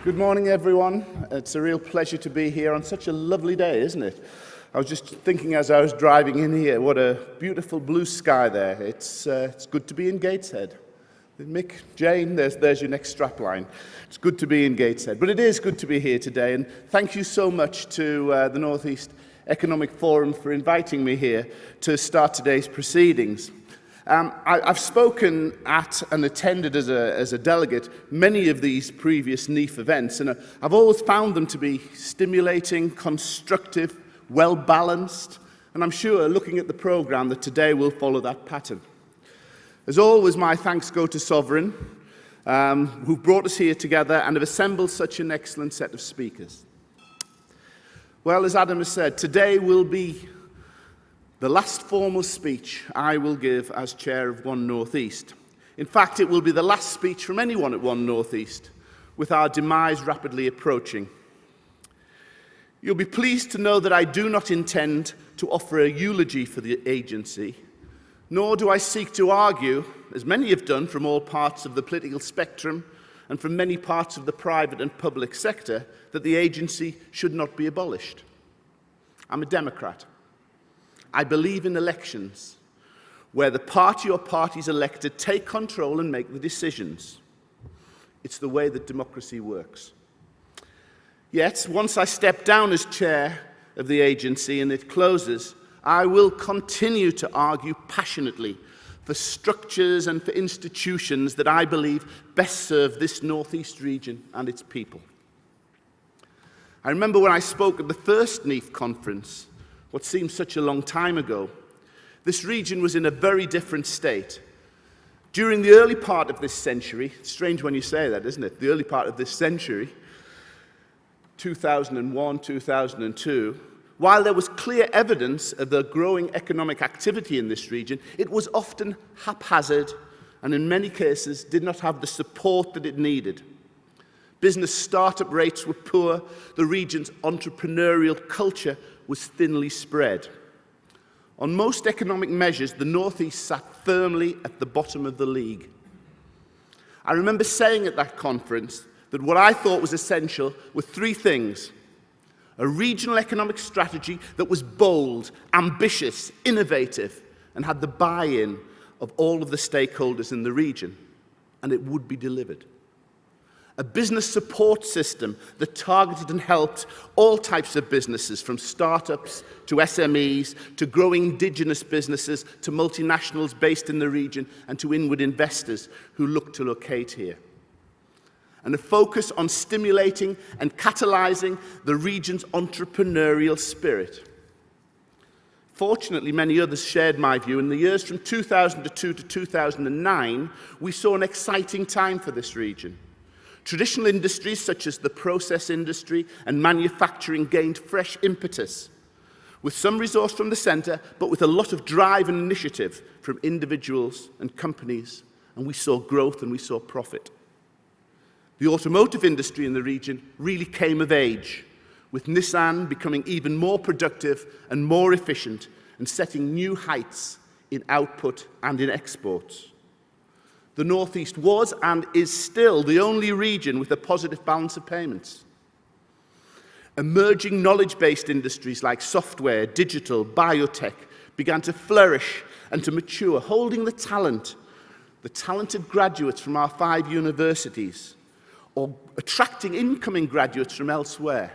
Good morning, everyone. It's a real pleasure to be here on such a lovely day, isn't it? I was just thinking as I was driving in here, what a beautiful blue sky there. It's good to be in Gateshead. Mick, Jane, there's your next strapline. It's good to be in Gateshead. But it is good to be here today, and thank you so much to the North East Economic Forum for inviting me here to start today's proceedings. I've spoken at and attended as a delegate many of these previous NEAF events, and I've always found them to be stimulating, constructive, well-balanced, and I'm sure, looking at the programme, that today will follow that pattern. As always, my thanks go to Sovereign, who've brought us here together and have assembled such an excellent set of speakers. Well, as Adam has said, today will be the last formal speech I will give as chair of One North East. In fact, it will be the last speech from anyone at One North East, with our demise rapidly approaching. You'll be pleased to know that I do not intend to offer a eulogy for the agency, nor do I seek to argue, as many have done from all parts of the political spectrum and from many parts of the private and public sector, that the agency should not be abolished. I'm a Democrat. I believe in elections, where the party or parties elected take control and make the decisions. It's the way that democracy works. Yet, once I step down as chair of the agency and it closes, I will continue to argue passionately for structures and for institutions that I believe best serve this North East region and its people. I remember when I spoke at the first NEAF conference, what seems such a long time ago, this region was in a very different state. During the early part of this century, it's strange when you say that, isn't it? The early part of this century, 2001, 2002, while there was clear evidence of the growing economic activity in this region, it was often haphazard and in many cases did not have the support that it needed. Business startup rates were poor, the region's entrepreneurial culture was thinly spread. On most economic measures, the North East sat firmly at the bottom of the league. I remember saying at that conference that what I thought was essential were three things: a regional economic strategy that was bold, ambitious, innovative, and had the buy-in of all of the stakeholders in the region, and it would be delivered. A business support system that targeted and helped all types of businesses, from startups to SMEs, to growing indigenous businesses, to multinationals based in the region, and to inward investors who look to locate here. And a focus on stimulating and catalyzing the region's entrepreneurial spirit. Fortunately, many others shared my view. In the years from 2002 to 2009, we saw an exciting time for this region. Traditional industries such as the process industry and manufacturing gained fresh impetus, with some resource from the centre, but with a lot of drive and initiative from individuals and companies, and we saw growth and we saw profit. The automotive industry in the region really came of age, with Nissan becoming even more productive and more efficient and setting new heights in output and in exports. The North East was and is still the only region with a positive balance of payments. Emerging knowledge-based industries like software, digital, biotech began to flourish and to mature, holding the talented graduates from our 5 universities, or attracting incoming graduates from elsewhere.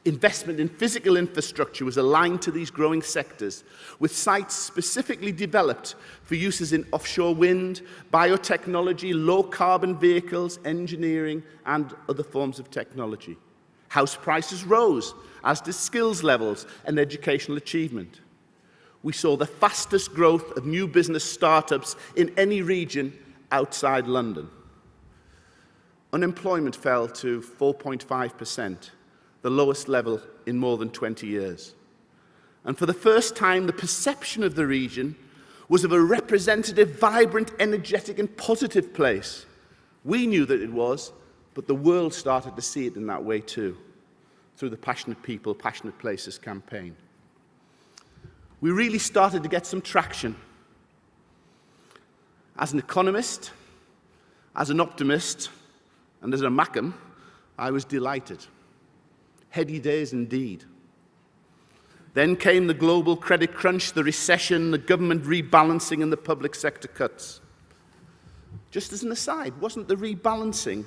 Investment in physical infrastructure was aligned to these growing sectors, with sites specifically developed for uses in offshore wind, biotechnology, low-carbon vehicles, engineering, and other forms of technology. House prices rose, as did skills levels and educational achievement. We saw the fastest growth of new business startups in any region outside London. Unemployment fell to 4.5%. The lowest level in more than 20 years. And for the first time, the perception of the region was of a representative, vibrant, energetic, and positive place. We knew that it was, but the world started to see it in that way too, through the Passionate People, Passionate Places campaign. We really started to get some traction. As an economist, as an optimist, and as a Mackem, I was delighted. Heady days indeed. Then came the global credit crunch, the recession, the government rebalancing, and the public sector cuts. Just as an aside, wasn't the rebalancing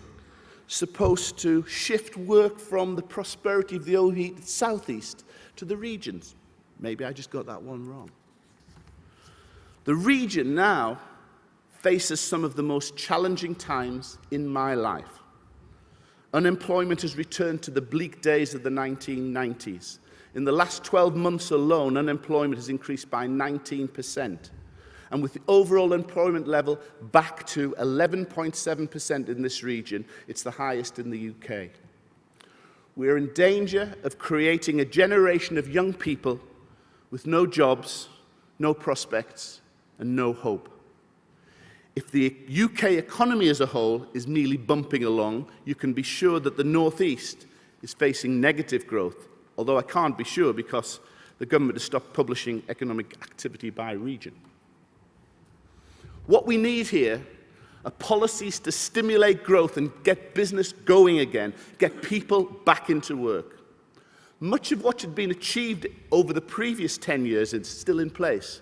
supposed to shift work from the prosperity of the overheated southeast to the regions? Maybe I just got that one wrong. The region now faces some of the most challenging times in my life. Unemployment has returned to the bleak days of the 1990s. In the last 12 months alone, unemployment has increased by 19%. And with the overall employment level back to 11.7% in this region, it's the highest in the UK. We are in danger of creating a generation of young people with no jobs, no prospects, and no hope. If the UK economy as a whole is merely bumping along, you can be sure that the North East is facing negative growth, although I can't be sure because the government has stopped publishing economic activity by region. What we need here are policies to stimulate growth and get business going again, get people back into work. Much of what had been achieved over the previous 10 years is still in place.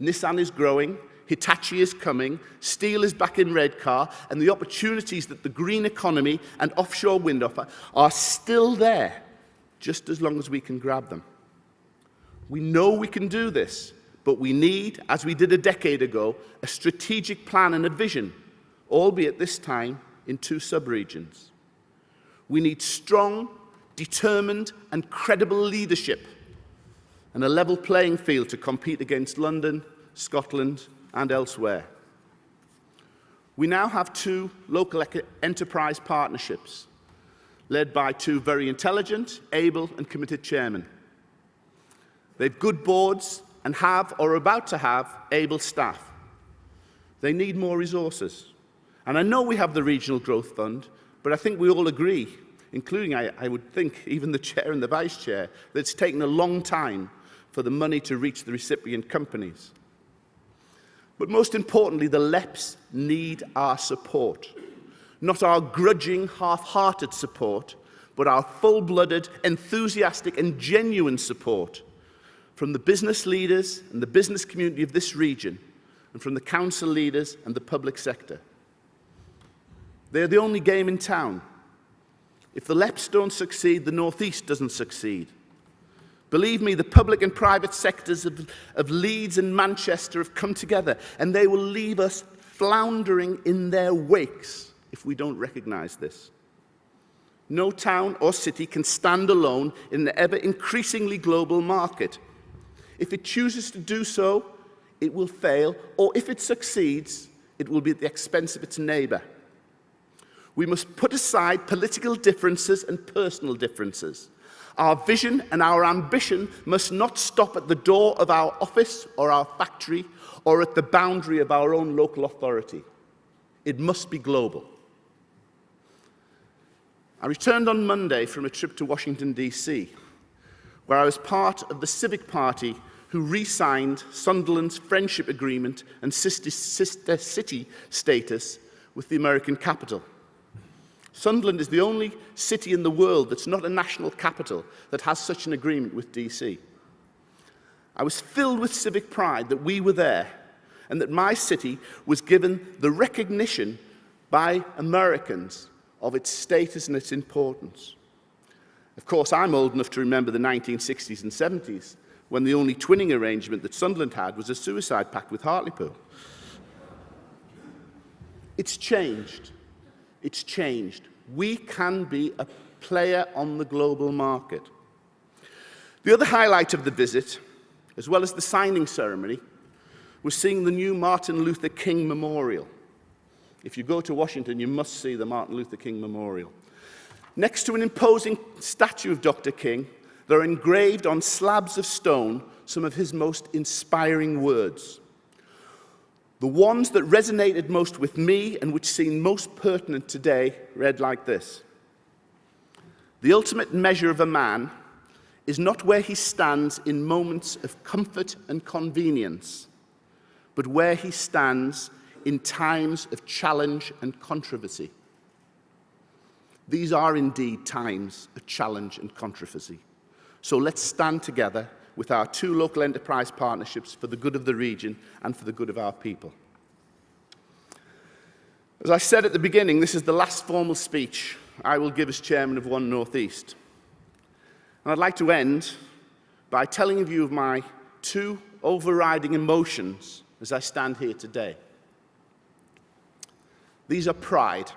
Nissan is growing, Hitachi is coming, steel is back in Redcar, and the opportunities that the green economy and offshore wind offer are still there, just as long as we can grab them. We know we can do this, but we need, as we did a decade ago, a strategic plan and a vision, albeit this time in 2 sub-regions. We need strong, determined, and credible leadership and a level playing field to compete against London, Scotland, and elsewhere. We now have 2 local enterprise partnerships led by 2 very intelligent, able, and committed chairmen. They've good boards and have, or are about to have, able staff. They need more resources. And I know we have the Regional Growth Fund, but I think we all agree, including, I would think, even the chair and the vice chair, that it's taken a long time for the money to reach the recipient companies. But most importantly, the LEPs need our support. Not our grudging, half-hearted support, but our full-blooded, enthusiastic, and genuine support from the business leaders and the business community of this region, and from the council leaders and the public sector. They're the only game in town. If the LEPs don't succeed, the North East doesn't succeed. Believe me, the public and private sectors of Leeds and Manchester have come together, and they will leave us floundering in their wakes if we don't recognise this. No town or city can stand alone in an ever-increasingly global market. If it chooses to do so, it will fail, or if it succeeds, it will be at the expense of its neighbour. We must put aside political differences and personal differences. Our vision and our ambition must not stop at the door of our office or our factory or at the boundary of our own local authority. It must be global. I returned on Monday from a trip to Washington, D.C., where I was part of the Civic Party who re-signed Sunderland's friendship agreement and sister city status with the American capital. Sunderland is the only city in the world that's not a national capital that has such an agreement with DC. I was filled with civic pride that we were there and that my city was given the recognition by Americans of its status and its importance. Of course, I'm old enough to remember the 1960s and 70s when the only twinning arrangement that Sunderland had was a suicide pact with Hartlepool. It's changed. It's changed. We can be a player on the global market. The other highlight of the visit, as well as the signing ceremony, was seeing the new Martin Luther King Memorial. If you go to Washington, you must see the Martin Luther King Memorial. Next to an imposing statue of Dr. King, there are engraved on slabs of stone some of his most inspiring words. The ones that resonated most with me and which seem most pertinent today read like this: "The ultimate measure of a man is not where he stands in moments of comfort and convenience, but where he stands in times of challenge and controversy." These are indeed times of challenge and controversy. So let's stand together with our 2 local enterprise partnerships for the good of the region and for the good of our people. As I said at the beginning, this is the last formal speech I will give as chairman of One North East. And I'd like to end by telling you of my 2 overriding emotions as I stand here today. These are pride.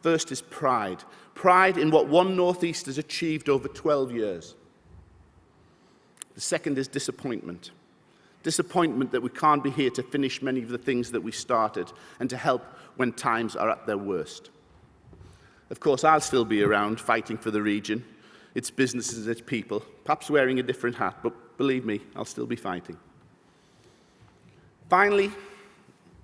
First is pride. Pride in what One North East has achieved over 12 years. The second is disappointment. Disappointment that we can't be here to finish many of the things that we started and to help when times are at their worst. Of course, I'll still be around fighting for the region, its businesses, its people, perhaps wearing a different hat, but believe me, I'll still be fighting. Finally,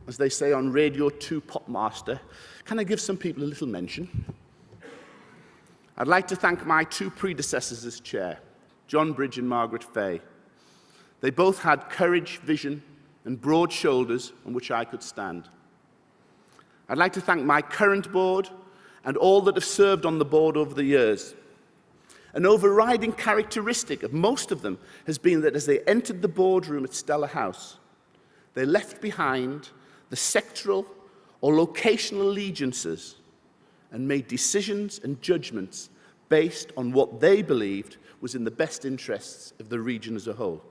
as they say on Radio 2 Popmaster, can I give some people a little mention? I'd like to thank my 2 predecessors as chair, John Bridge and Margaret Fay. They both had courage, vision, and broad shoulders on which I could stand. I'd like to thank my current board and all that have served on the board over the years. An overriding characteristic of most of them has been that as they entered the boardroom at Stella House, they left behind the sectoral or locational allegiances and made decisions and judgments based on what they believed was in the best interests of the region as a whole.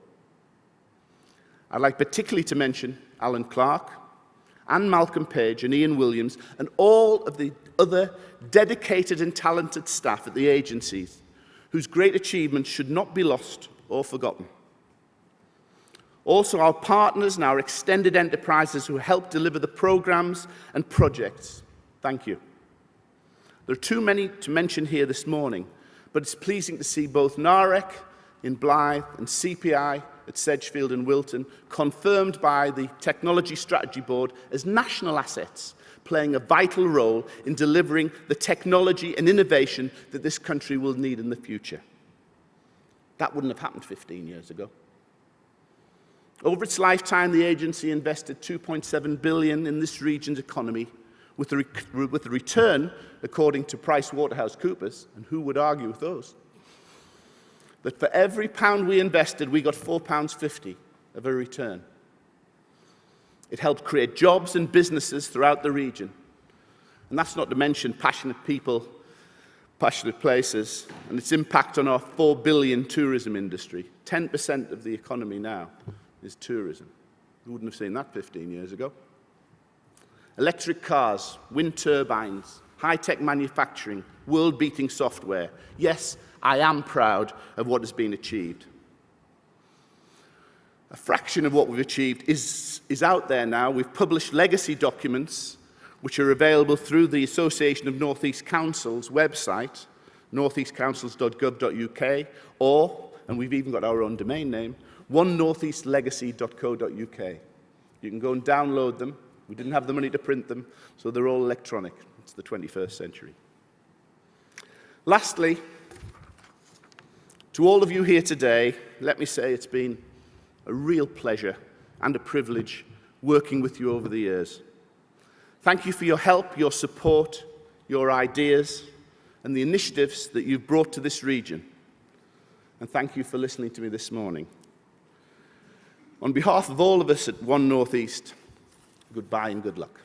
I'd like particularly to mention Alan Clark, and Malcolm Page and Ian Williams and all of the other dedicated and talented staff at the agencies whose great achievements should not be lost or forgotten. Also, our partners and our extended enterprises who help deliver the programs and projects. Thank you. There are too many to mention here this morning, but it's pleasing to see both NAREC in Blythe and CPI at Sedgefield and Wilton confirmed by the Technology Strategy Board as national assets, playing a vital role in delivering the technology and innovation that this country will need in the future. That wouldn't have happened 15 years ago. Over its lifetime, the agency invested $2.7 billion in this region's economy, with the return, according to PricewaterhouseCoopers, and who would argue with those, that for every pound we invested, we got £4.50 of a return. It helped create jobs and businesses throughout the region. And that's not to mention passionate people, passionate places, and its impact on our $4 billion tourism industry. 10% of the economy now is tourism. We wouldn't have seen that 15 years ago. Electric cars, wind turbines, high-tech manufacturing, world-beating software. Yes, I am proud of what has been achieved. A fraction of what we've achieved is out there now. We've published legacy documents which are available through the Association of North East Councils website, northeastcouncils.gov.uk, or, and we've even got our own domain name, onenortheastlegacy.co.uk. You can go and download them. We didn't have the money to print them, so they're all electronic. It's the 21st century. Lastly, to all of you here today, let me say it's been a real pleasure and a privilege working with you over the years. Thank you for your help, your support, your ideas, and the initiatives that you've brought to this region. And thank you for listening to me this morning. On behalf of all of us at One North East, goodbye and good luck.